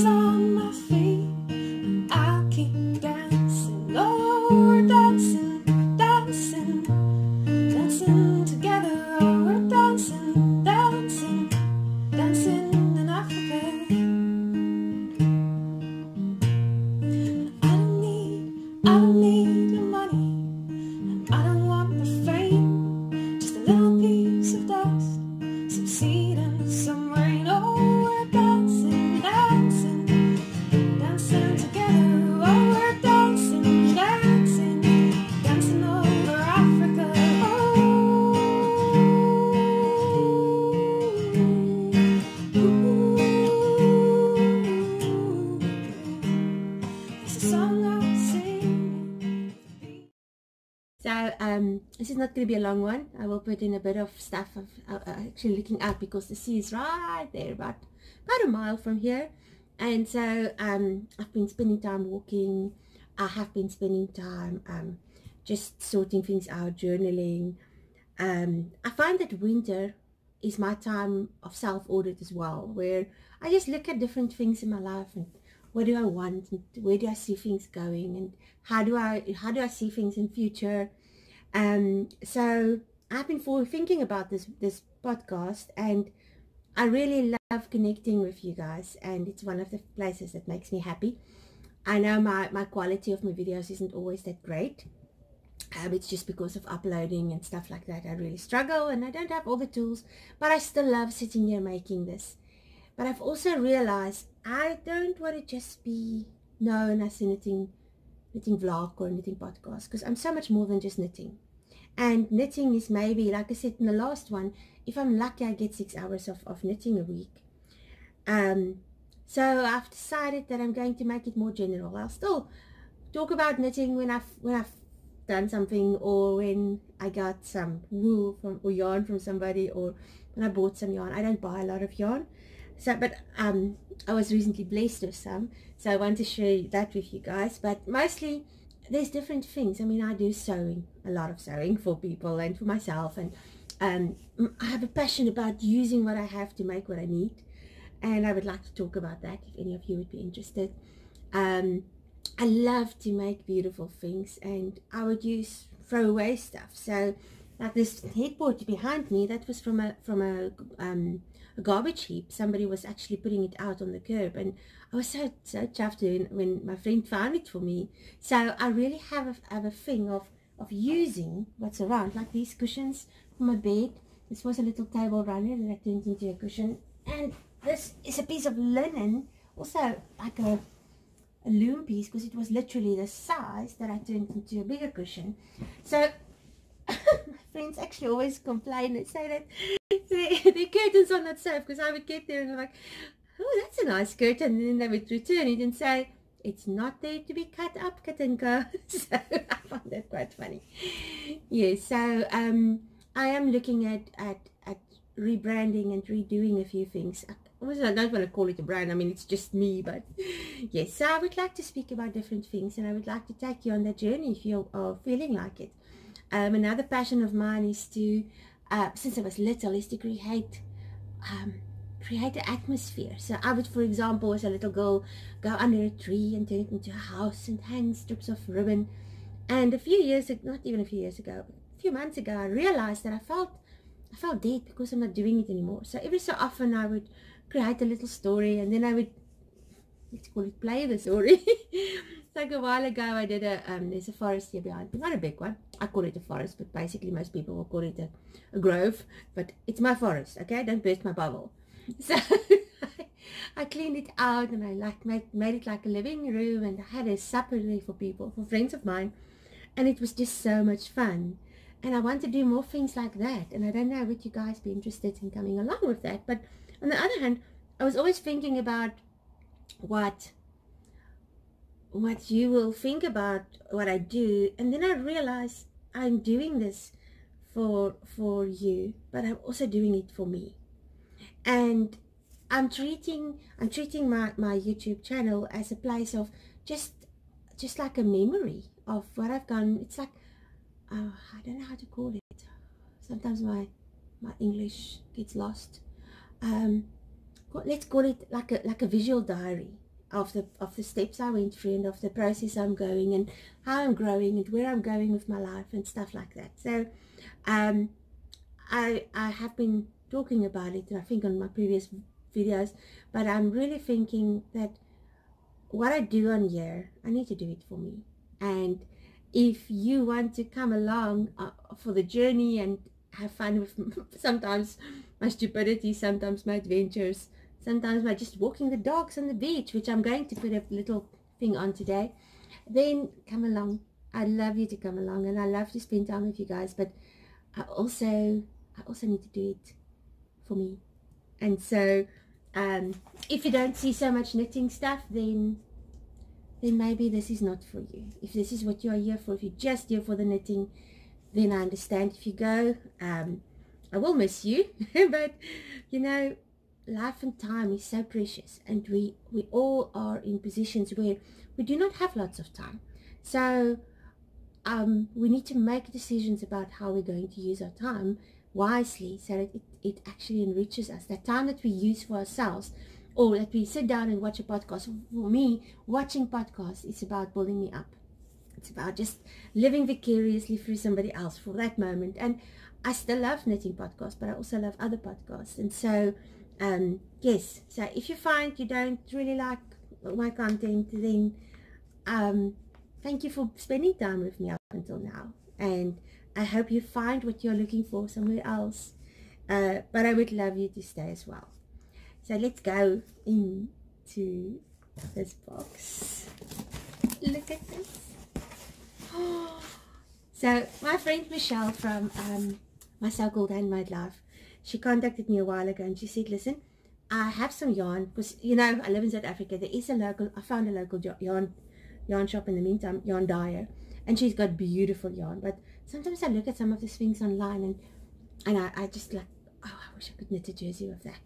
on my feet, and I'll keep dancing. Oh, we're dancing, dancing, dancing together. Oh, we're dancing, dancing, dancing in Africa. I don't need the money, and I don't want the fame. Just a little piece of dust, some seed and some rain. Oh, we're dancing, dancing, dancing together. Oh, we're dancing, dancing, dancing over Africa. Oh, it's a song I sing. So this is not going to be a long one. I will put in a bit of stuff of actually looking out, because the sea is right there, about a mile from here. And so I've been spending time walking. I have been spending time just sorting things out, journaling. I find that winter is my time of self-audit as well, where I just look at different things in my life and what do I want, and where do I see things going, and how do I see things in future. So I've been thinking about this podcast, and I really love connecting with you guys, and it's one of the places that makes me happy. I know my quality of my videos isn't always that great. It's just because of uploading and stuff like that. I really struggle, and I don't have all the tools, but I still love sitting here making this. But I've also realized I don't want to just be known as a knitting vlog or a knitting podcast, because I'm so much more than just knitting. And knitting is maybe, like I said in the last one, if I'm lucky I get 6 hours of knitting a week. So I've decided that I'm going to make it more general. I'll still talk about knitting when I've done something, or when I got some wool or yarn from somebody, or when I bought some yarn. I don't buy a lot of yarn. So, but I was recently blessed with some, so I want to share that with you guys. But mostly, there's different things. I mean, I do sewing, a lot of sewing for people and for myself, and I have a passion about using what I have to make what I need, and I would like to talk about that if any of you would be interested. I love to make beautiful things, and I would use throwaway stuff. So, like this headboard behind me, that was from a garbage heap. Somebody was actually putting it out on the curb, and I was so chuffed when my friend found it for me. So I really have a thing of using what's around, like these cushions for my bed. This was a little table runner that I turned into a cushion, and this is a piece of linen, also like a loom piece, because it was literally the size that I turned into a bigger cushion. So my friends actually always complain and say that the curtains are not safe, because I would get there and I'm like, oh, that's a nice curtain, and then they would return it and say, it's not there to be cut up, Katinka. So I found that quite funny. Yes, so I am looking at rebranding and redoing a few things. I don't want to call it a brand, I mean, it's just me, but yes, so I would like to speak about different things, and I would like to take you on that journey if you are feeling like it. Another passion of mine is to, since I was little, is to create an atmosphere. So I would, for example, as a little girl, go under a tree and turn it into a house and hang strips of ribbon. And a few months ago, I realized that I felt dead because I'm not doing it anymore. So every so often I would create a little story, and then I would, let's call it, play the story. Like a while ago, I did there's a forest here behind me, not a big one. I call it a forest, but basically most people will call it a grove. But it's my forest, okay? Don't burst my bubble. So I cleaned it out, and I made it like a living room, and I had a supper there for people, for friends of mine, and it was just so much fun. And I want to do more things like that, and I don't know, would you guys be interested in coming along with that? But on the other hand, I was always thinking about what you will think about what I do, and then I realized I'm doing this for you, but I'm also doing it for me. And I'm treating my YouTube channel as a place of just like a memory of what I've done. It's like, I don't know how to call it. Sometimes my English gets lost. Let's call it like a visual diary. of the steps I went through and of the process I'm going and how I'm growing and where I'm going with my life and stuff like that. So I have been talking about it, I think, on my previous videos, but I'm really thinking that what I do on here, I need to do it for me. And if you want to come along for the journey and have fun with sometimes my stupidity, sometimes my adventures, sometimes my just walking the dogs on the beach, which I'm going to put a little thing on today, then come along. I'd love you to come along, and I love to spend time with you guys, but I also need to do it for me. And so if you don't see so much knitting stuff, then maybe this is not for you. If this is what you are here for, if you're just here for the knitting, then I understand. If you go, I will miss you, but you know, life and time is so precious, and we all are in positions where we do not have lots of time. So we need to make decisions about how we're going to use our time wisely, so that it actually enriches us. That time that we use for ourselves, or that we sit down and watch a podcast. For me, watching podcasts is about building me up. It's about just living vicariously through somebody else for that moment. And I still love knitting podcasts, but I also love other podcasts. And so yes, so if you find you don't really like my content, then thank you for spending time with me up until now, and I hope you find what you're looking for somewhere else, but I would love you to stay as well. So let's go into this box. Look at this. So my friend Michelle from My So-Called Handmade Life, she contacted me a while ago, and she said, listen, I have some yarn, because you know I live in South Africa. There is I found a local yarn shop in the meantime, yarn dyer, and she's got beautiful yarn. But sometimes I look at some of these things online, and I just like, oh, I wish I could knit a jersey with that.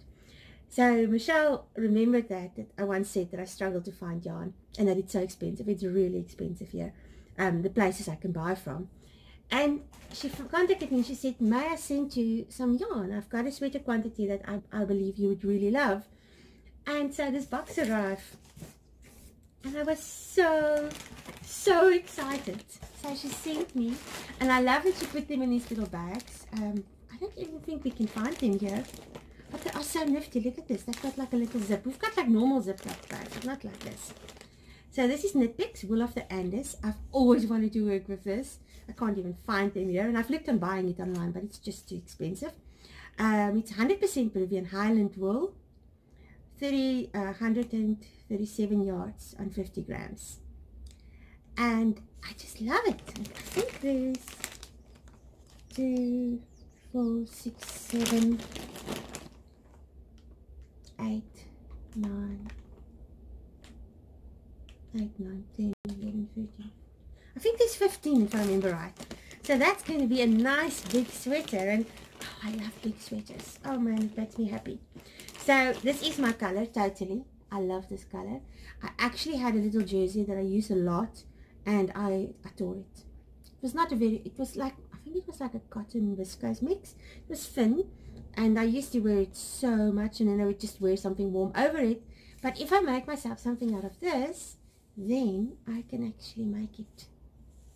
So Michelle remembered that I once said that I struggled to find yarn, and that it's so expensive. It's really expensive here, the places I can buy from. And she contacted me and she said, may I send you some yarn? I've got a sweater quantity that I believe you would really love. And so this box arrived, and I was so excited. So she sent me, and I love that she put them in these little bags. I don't even think we can find them here, but they are so nifty. Look at this. They've got like a little zip. We've got like normal ziploc bags, but not like this. So this is Knit Picks, Wool of the Andes. I've always wanted to work with this. I can't even find them here, and I've looked on buying it online, but it's just too expensive. It's 100% Peruvian Highland wool, 137 yards on 50 grams. And I just love it. I think there's 2, 4, 6, 7, 8, 9, 10, 11, 13. I think there's 15 if I remember right. So that's going to be a nice big sweater, and oh, I love big sweaters. Oh man, it makes me happy. So this is my color, totally. I love this color. I actually had a little jersey that I use a lot, and I tore it. It was not a very, it was like, I think it was like a cotton viscose mix. It was thin, and I used to wear it so much, and then I would just wear something warm over it. But if I make myself something out of this, then I can actually make it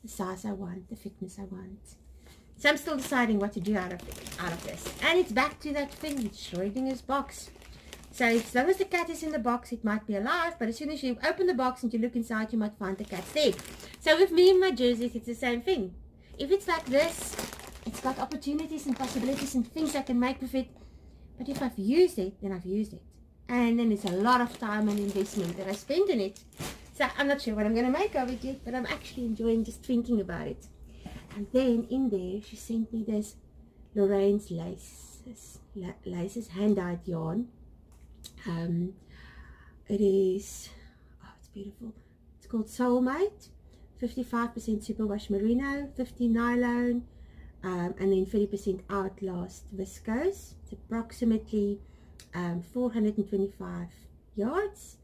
the size I want, the thickness I want. So I'm still deciding what to do out of this. And it's back to that thing, it's Schrodinger's box. So as long as the cat is in the box, it might be alive, but as soon as you open the box and you look inside, you might find the cat's dead. So with me and my jerseys, it's the same thing. If it's like this, it's got opportunities and possibilities and things I can make with it. But if I've used it, then I've used it. And then it's a lot of time and investment that I spend in it. So I'm not sure what I'm going to make of it yet, but I'm actually enjoying just thinking about it. And then in there, she sent me this Lorraine's laces hand-dyed yarn. It is, oh, it's beautiful. It's called Soulmate. 55% superwash merino, 50 nylon, and then 30% Outlast viscose. It's approximately 425 yards.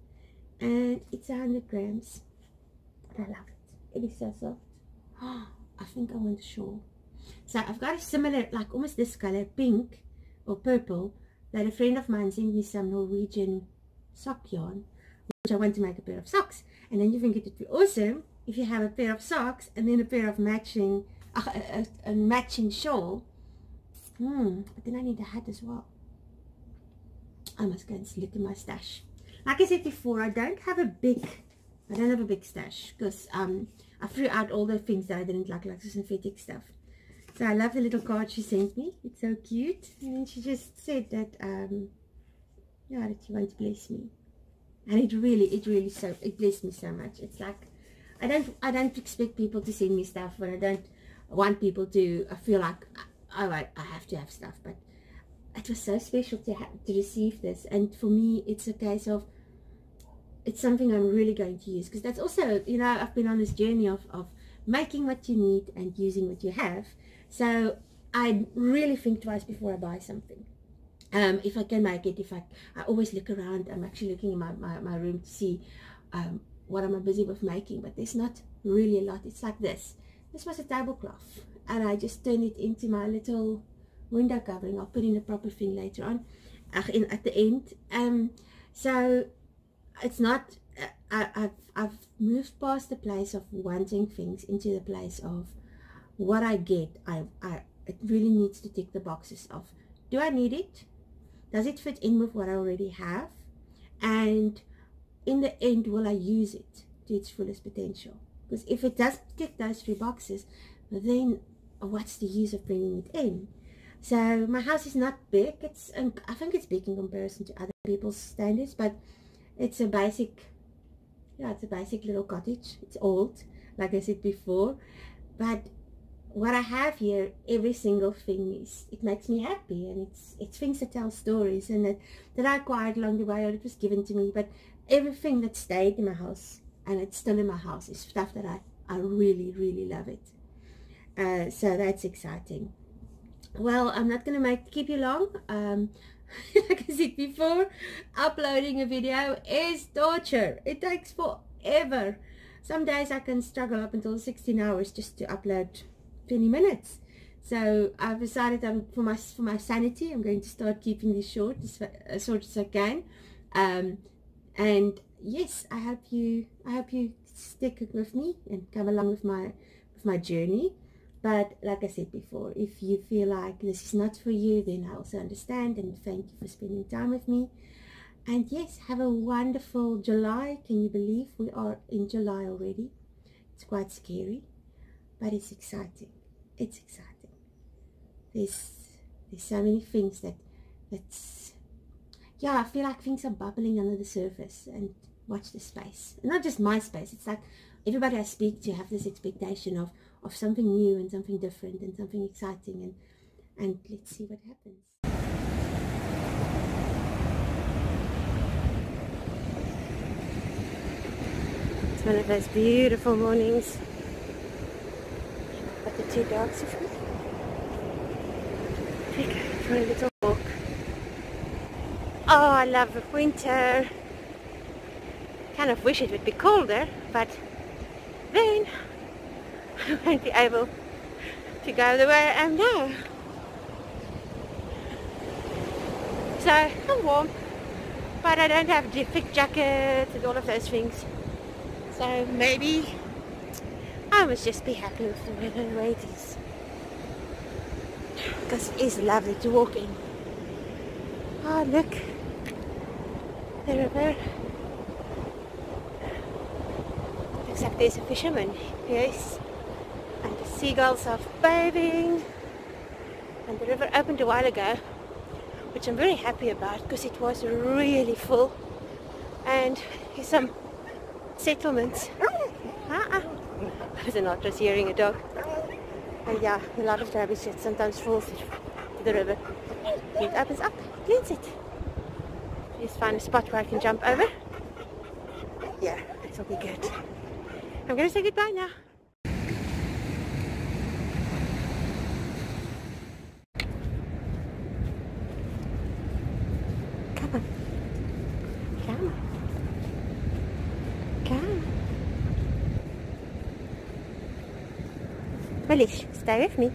And it's 100 grams. I love it. It is so soft. Oh, I think I want a shawl. So I've got a similar, like almost this color, pink or purple, that a friend of mine sent me some Norwegian sock yarn. which I want to make a pair of socks. And then you think it would be awesome if you have a pair of socks and then a pair of matching, a matching shawl. But then I need a hat as well. I must go and look in my stash. Like I said before, I don't have a big stash, because I threw out all the things that I didn't like the synthetic stuff. So I love the little card she sent me. It's so cute. And then she just said that, yeah, that she wants to bless me. And it blessed me so much. It's like, I don't expect people to send me stuff, but I don't want people to feel like, oh, I have to have stuff. But it was so special to receive this. And for me, it's a case of, it's something I'm really going to use, because that's also, you know, I've been on this journey of making what you need and using what you have. So I really think twice before I buy something. If I can make it, I always look around. I'm actually looking in my room to see what am I busy with making, but there's not really a lot. It's like this. This was a tablecloth, and I just turned it into my little window covering. I'll put in a proper thing later on, at the end. So it's not, I've moved past the place of wanting things into the place of what I get. It really needs to tick the boxes of, do I need it? Does it fit in with what I already have? And in the end, will I use it to its fullest potential? Because if it does tick those 3 boxes, then what's the use of bringing it in? So my house is not big. I think it's big in comparison to other people's standards, but it's a basic, yeah, it's a basic little cottage. It's old, like I said before, but what I have here, every single thing it makes me happy, and it's things that tell stories, and that I acquired along the way, or it was given to me. But everything that stayed in my house, and it's still in my house, is stuff that I really, really love it. So that's exciting. Well, I'm not going to keep you long. Like I said before, uploading a video is torture. It takes forever. Some days I can struggle up until 16 hours just to upload 20 minutes. So I've decided for my sanity, I'm going to start keeping this short as I can. And yes, I hope you stick with me and come along with my journey. But like I said before, if you feel like this is not for you, then I also understand, and thank you for spending time with me. And yes, have a wonderful July. Can you believe we are in July already? It's quite scary, but it's exciting. It's exciting. There's so many things that's, yeah, I feel like things are bubbling under the surface. And watch the space. And not just my space. It's like everybody I speak to have this expectation of something new and something different and something exciting, and let's see what happens. It's one of those beautiful mornings. Got the 2 dogs with me. We go for a little walk. Oh, I love the winter. Kind of wish it would be colder, but then I won't be able to go the way I am now. So I'm warm, but I don't have thick jackets and all of those things. So maybe I must just be happy with the weather the way it is, because it is lovely to walk in. Oh, look, the river. Looks like there's a fisherman. Yes. And the seagulls are bathing, and the river opened a while ago, which I'm very happy about, because it was really full. And here's some settlements. I was not just hearing a dog. And yeah, a lot of rubbish that sometimes falls to the river. It opens up, cleans it. Just find a spot where I can jump over. Yeah, it'll be good. I'm going to say goodbye now. Come on. Come on. Come. Malish, stay with me.